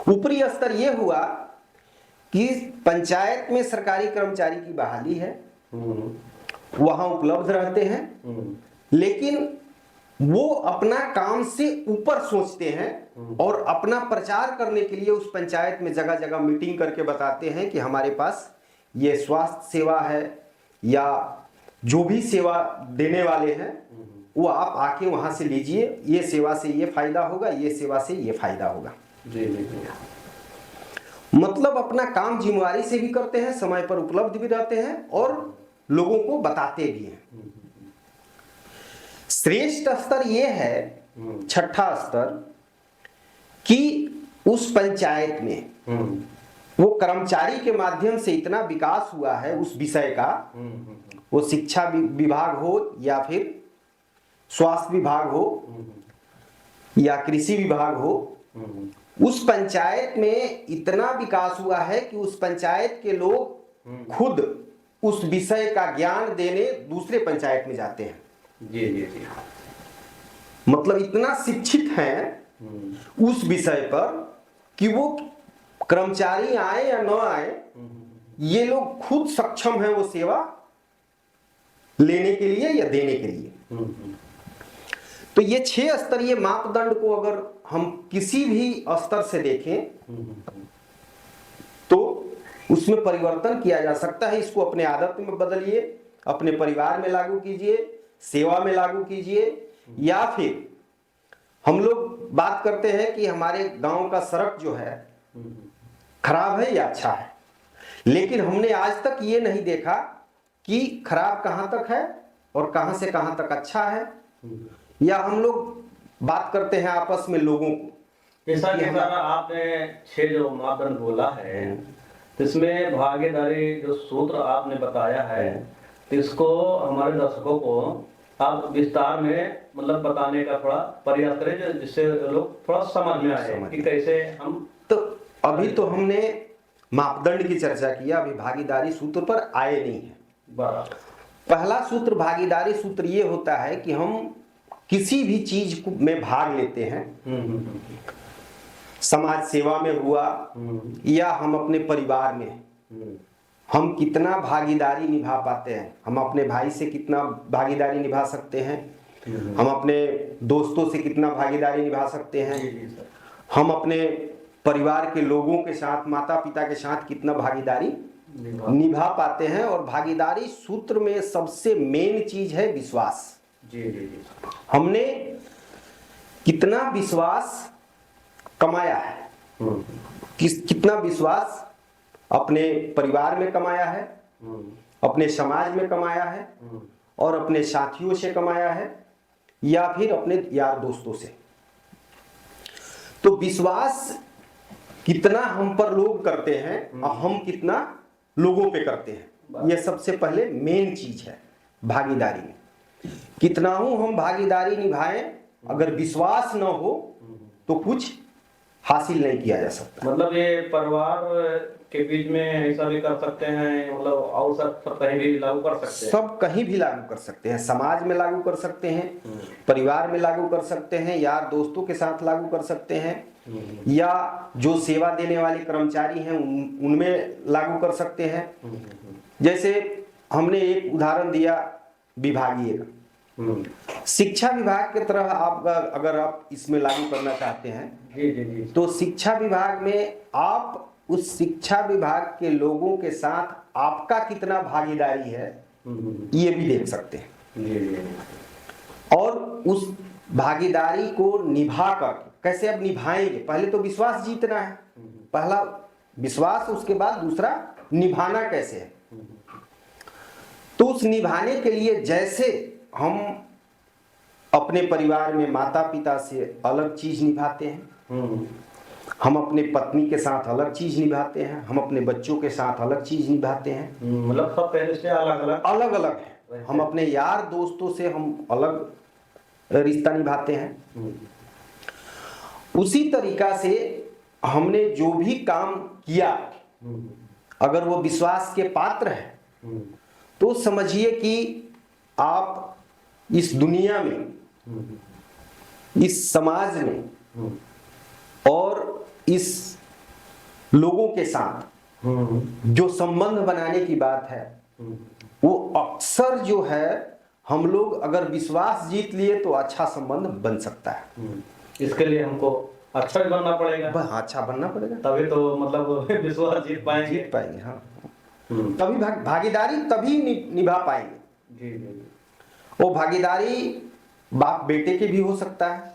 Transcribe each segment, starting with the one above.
ऊपरी स्तर ये हुआ कि पंचायत में सरकारी कर्मचारी की बहाली है, वहां उपलब्ध रहते हैं, लेकिन वो अपना काम से ऊपर सोचते हैं और अपना प्रचार करने के लिए उस पंचायत में जगह जगह मीटिंग करके बताते हैं कि हमारे पास ये स्वास्थ्य सेवा है या जो भी सेवा देने वाले हैं वो आप आके वहां से लीजिए, ये सेवा से ये फायदा होगा, ये सेवा से ये फायदा होगा। जी जी जी। मतलब अपना काम जिम्मेवारी से भी करते हैं, समय पर उपलब्ध भी रहते हैं और लोगों को बताते भी हैं। श्रेष्ठ स्तर यह है, छठा स्तर, कि उस पंचायत में वो कर्मचारी के माध्यम से इतना विकास हुआ है उस विषय का, वो शिक्षा विभाग हो या फिर स्वास्थ्य विभाग हो या कृषि विभाग हो, उस पंचायत में इतना विकास हुआ है कि उस पंचायत के लोग खुद उस विषय का ज्ञान देने दूसरे पंचायत में जाते हैं। जी जी जी। मतलब इतना शिक्षित हैं उस विषय पर कि वो कर्मचारी आए या न आए, ये लोग खुद सक्षम हैं वो सेवा लेने के लिए या देने के लिए। तो ये 6 स्तरीय मापदंड को अगर हम किसी भी स्तर से देखें तो उसमें परिवर्तन किया जा सकता है। इसको अपने आदत में बदलिए, अपने परिवार में लागू कीजिए, सेवा में लागू कीजिए, या फिर हम लोग बात करते हैं कि हमारे गांव का सड़क जो है खराब है या अच्छा है, लेकिन हमने आज तक ये नहीं देखा कि खराब कहां तक है और कहां से कहां तक अच्छा है। या हम लोग बात करते हैं आपस में लोगों को, जैसा कि आपने 6 जो मापदंड बोला है, तो इसमें भागीदारी जो सूत्र आपने बताया है, तो इसको हमारे दर्शकों को आप विस्तार में मतलब बताने का थोड़ा प्रयास करें जिससे लोग थोड़ा समझ में आए कि कैसे हम। तो अभी तो हमने मापदंड की चर्चा किया, अभी भागीदारी सूत्र पर आए नहीं है। बराबर। पहला सूत्र भागीदारी सूत्र ये होता है कि हम किसी भी चीज में भाग लेते हैं, समाज सेवा में हुआ या हम अपने परिवार में, हम कितना भागीदारी निभा पाते हैं। हम अपने भाई से कितना भागीदारी निभा सकते हैं, हम अपने दोस्तों से कितना भागीदारी निभा सकते हैं, हम अपने परिवार के लोगों के साथ, माता पिता के साथ कितना भागीदारी निभा पाते हैं। और भागीदारी सूत्र में सबसे मेन चीज है विश्वास। जी जी जी। हमने कितना विश्वास कमाया है, कितना विश्वास अपने परिवार में कमाया है, अपने समाज में कमाया है और अपने साथियों से कमाया है या फिर अपने यार दोस्तों से। तो विश्वास कितना हम पर लोग करते हैं और हम कितना लोगों पे करते हैं, यह सबसे पहले मेन चीज है भागीदारी में। कितना हम भागीदारी निभाएं, अगर विश्वास न हो तो कुछ हासिल नहीं किया जा सकता। मतलब ये परिवार के बीच में ऐसा भी कर सकते हैं, मतलब और सब कहीं भी लागू कर सकते हैं। सब कहीं भी लागू कर सकते हैं, समाज में लागू कर सकते हैं, परिवार में लागू कर सकते हैं, यार दोस्तों के साथ लागू कर सकते हैं, या जो सेवा देने वाले कर्मचारी हैं उनमें लागू कर सकते हैं। जैसे हमने एक उदाहरण दिया विभागीय का, शिक्षा विभाग की तरह आप अगर आप इसमें लागू करना चाहते हैं जी जी जी, तो शिक्षा विभाग में आप उस शिक्षा विभाग के लोगों के साथ आपका कितना भागीदारी है ये भी देख सकते हैं। जी जी। और उस भागीदारी को निभा कर कैसे अब निभाएंगे, पहले तो विश्वास जीतना है, पहला विश्वास, उसके बाद दूसरा निभाना कैसे है। तो उस निभाने के लिए जैसे हम अपने परिवार में माता पिता से अलग चीज निभाते हैं, हम अपने पत्नी के साथ अलग चीज निभाते हैं, हम अपने बच्चों के साथ अलग चीज निभाते हैं, मतलब सब पहले से अलग अलग है। हम अपने यार दोस्तों से हम अलग रिश्ता निभाते हैं। उसी तरीका से हमने जो भी काम किया अगर वो विश्वास के पात्र है तो समझिए कि आप इस दुनिया में, इस समाज में और इस लोगों के साथ जो संबंध बनाने की बात है, वो अक्सर जो है हम लोग अगर विश्वास जीत लिए तो अच्छा संबंध बन सकता है। इसके लिए हमको अच्छा भी बनना पड़ेगा। अच्छा बनना पड़ेगा, तभी तो मतलब विश्वास जीत पाएंगे। हाँ। तभी भागीदारी तभी निभा पाएंगे। जी जी। वो भागीदारी बाप बेटे के भी हो सकता है,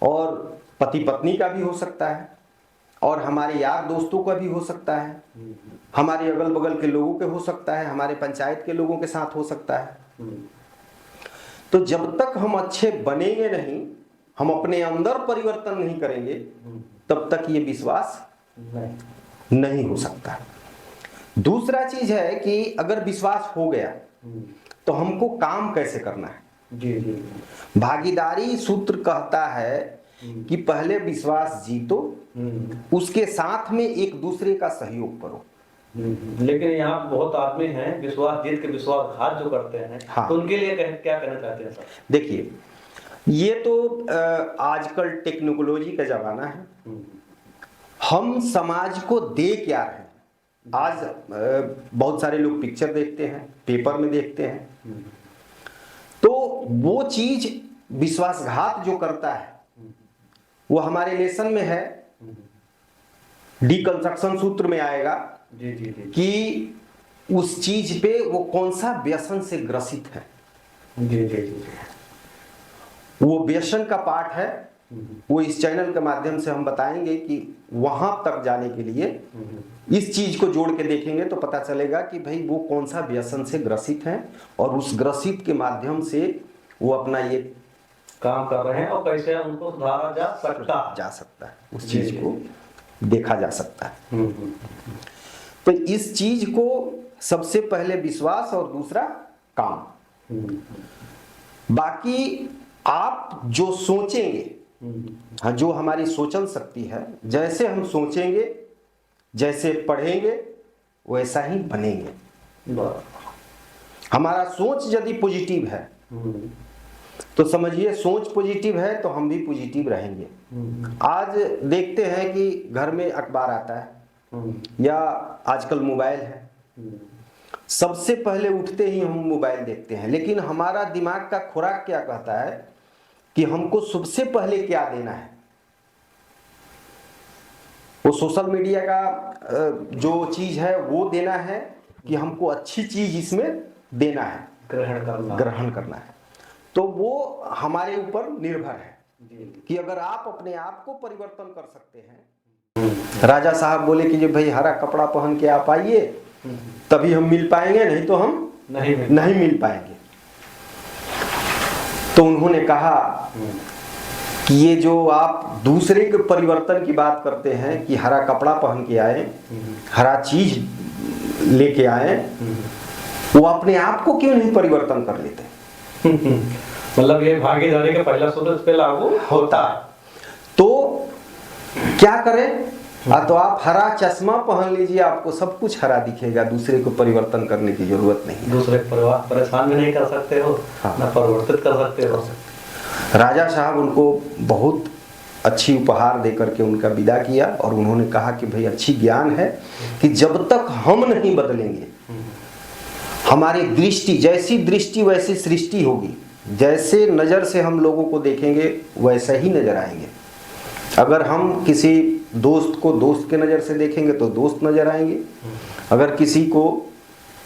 और पति पत्नी का भी हो सकता है, और हमारे यार दोस्तों का भी हो सकता है, हमारे अगल बगल के लोगों के हो सकता है, हमारे पंचायत के लोगों के साथ हो सकता है। तो जब तक हम अच्छे बनेंगे नहीं, हम अपने अंदर परिवर्तन नहीं करेंगे, तब तक ये विश्वास नहीं हो सकता। दूसरा चीज है कि अगर विश्वास हो गया तो हमको काम कैसे करना है। जी जी। भागीदारी सूत्र कहता है कि पहले विश्वास जीतो, उसके साथ में एक दूसरे का सहयोग करो। लेकिन यहाँ बहुत आदमी हैं विश्वास जीत के विश्वासघात जो करते हैं। हाँ। तो उनके लिए क्या कहना चाहते हैं सर? देखिए, ये तो आजकल टेक्नोलॉजी का जमाना है। हम समाज को दे क्या रहे हैं? आज बहुत सारे लोग पिक्चर देखते हैं, पेपर में देखते हैं, तो वो चीज विश्वासघात जो करता है वो हमारे लेसन में है, डिकंस्ट्रक्शन सूत्र में आएगा। जी जी जी। कि उस चीज पे वो कौन सा व्यसन से ग्रसित है। जी जी जी। वो व्यसन का पार्ट है, वो इस चैनल के माध्यम से हम बताएंगे कि वहां तक जाने के लिए इस चीज को जोड़ के देखेंगे तो पता चलेगा कि भाई वो कौन सा व्यसन से ग्रसित है, और उस ग्रसित के माध्यम से वो अपना ये काम कर रहे हैं और कैसे उनको सुधारा जा सकता है, उस चीज को देखा जा सकता है। तो इस चीज को सबसे पहले विश्वास और दूसरा काम। बाकी आप जो सोचेंगे, हाँ, जो हमारी सोचन शक्ति है, जैसे हम सोचेंगे, जैसे पढ़ेंगे, वैसा ही बनेंगे। हमारा सोच यदि पॉजिटिव है तो समझिए सोच पॉजिटिव है तो हम भी पॉजिटिव रहेंगे। आज देखते हैं कि घर में अखबार आता है या आजकल मोबाइल है, सबसे पहले उठते ही हम मोबाइल देखते हैं, लेकिन हमारा दिमाग का खुराक क्या कहता है कि हमको सबसे पहले क्या देना है। वो सोशल मीडिया का जो चीज है वो देना है कि हमको अच्छी चीज इसमें देना है, ग्रहण करना है। तो वो हमारे ऊपर निर्भर है कि अगर आप अपने आप को परिवर्तन कर सकते हैं। राजा साहब बोले कि जो भाई हरा कपड़ा पहन के आप आइए तभी हम मिल पाएंगे, नहीं तो हम नहीं मिल पाएंगे। तो उन्होंने कहा कि ये जो आप दूसरे के परिवर्तन की बात करते हैं कि हरा कपड़ा पहन के आए, हरा चीज लेके आए, वो अपने आप को क्यों नहीं परिवर्तन कर लेते? मतलब ये भागीदारी का पहला सूत्र इस पे लागू होता है। तो क्या करें? तो आप हरा चश्मा पहन लीजिए, आपको सब कुछ हरा दिखेगा, दूसरे को परिवर्तन करने की जरूरत नहीं। दूसरे परिवार परेशान भी नहीं कर सकते हो, हाँ, ना परिवर्तित कर सकते हो। राजा साहब उनको बहुत अच्छी उपहार देकर के उनका विदा किया, और उन्होंने कहा कि भाई अच्छी ज्ञान है कि जब तक हम नहीं बदलेंगे, हमारी दृष्टि जैसी दृष्टि वैसी सृष्टि होगी, जैसे नज़र से हम लोगों को देखेंगे वैसे ही नजर आएंगे। अगर हम किसी दोस्त को दोस्त के नज़र से देखेंगे तो दोस्त नजर आएंगे, अगर किसी को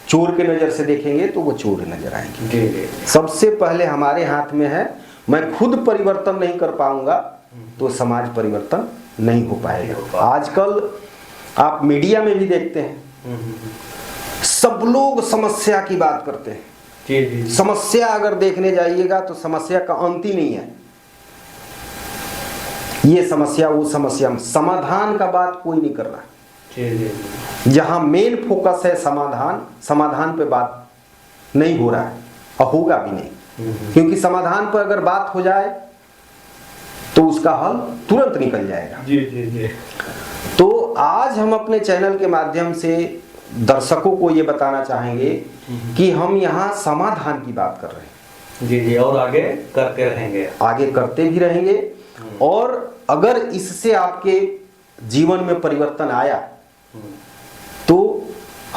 चोर के नज़र से देखेंगे तो वो चोर नजर आएंगे। सबसे पहले हमारे हाथ में है, मैं खुद परिवर्तन नहीं कर पाऊंगा तो समाज परिवर्तन नहीं हो पाएगा। आजकल आप मीडिया में भी देखते हैं, सब लोग समस्या की बात करते हैं। जी। समस्या अगर देखने जाइएगा तो समस्या का अंत ही नहीं है। ये समस्या वो समस्या, समाधान का बात कोई नहीं कर रहा। जी। जहां मेन फोकस है समाधान पे बात नहीं हो रहा है और होगा भी नहीं, क्योंकि समाधान पर अगर बात हो जाए तो उसका हल तुरंत निकल जाएगा। जी जी जी। तो आज हम अपने चैनल के माध्यम से दर्शकों को ये बताना चाहेंगे कि हम यहाँ समाधान की बात कर रहे हैं। जी जी, और आगे करते रहेंगे, आगे करते भी रहेंगे। और अगर इससे आपके जीवन में परिवर्तन आया तो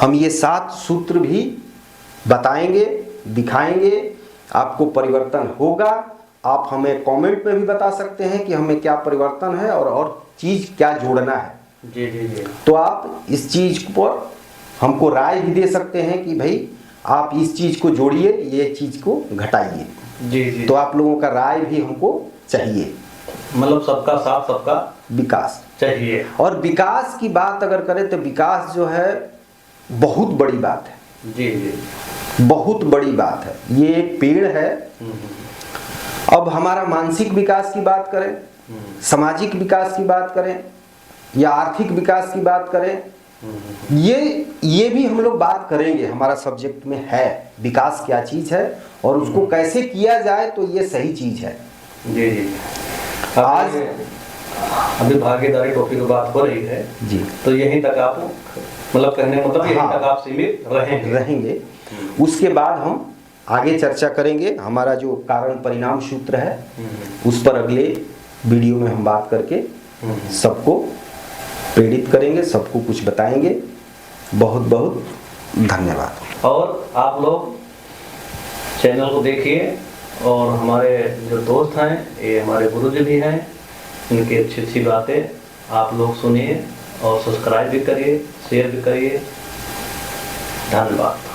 हम ये 7 सूत्र भी बताएंगे, दिखाएंगे, आपको परिवर्तन होगा। आप हमें कमेंट में भी बता सकते हैं कि हमें क्या परिवर्तन है और चीज़ क्या जोड़ना है। जी जी जी। तो आप इस चीज़ पर हमको राय भी दे सकते हैं कि भाई आप इस चीज़ को जोड़िए, ये चीज़ को घटाइए। जी जी। तो आप लोगों का राय भी हमको चाहिए। मतलब सबका साथ सबका विकास चाहिए। और विकास की बात अगर करें तो विकास जो है बहुत बड़ी बात है। जी जी। बहुत बड़ी बात है। ये एक पेड़ है। अब हमारा मानसिक विकास की बात करें, सामाजिक विकास की बात करें या आर्थिक विकास की बात करें, ये भी हम लोग बात करेंगे। हमारा सब्जेक्ट में है विकास क्या चीज़ है और उसको कैसे किया जाए, तो ये सही चीज़ है। जी जी। आज अभी भागीदारी टॉपिक की बात हो रही है जी, तो यहीं तक आप मतलब कहने का मतलब यहीं हाँ, तक आप सीमित रहेंगे। उसके बाद हम आगे चर्चा करेंगे। हमारा जो कारण परिणाम सूत्र है उस पर अगले वीडियो में हम बात करके सबको प्रेरित करेंगे, सबको कुछ बताएंगे। बहुत बहुत धन्यवाद। और आप लोग चैनल को देखिए और हमारे जो दोस्त हैं ये हमारे गुरुजी भी हैं, इनकी अच्छी अच्छी बातें आप लोग सुनिए और सब्सक्राइब भी करिए, शेयर भी करिए। धन्यवाद।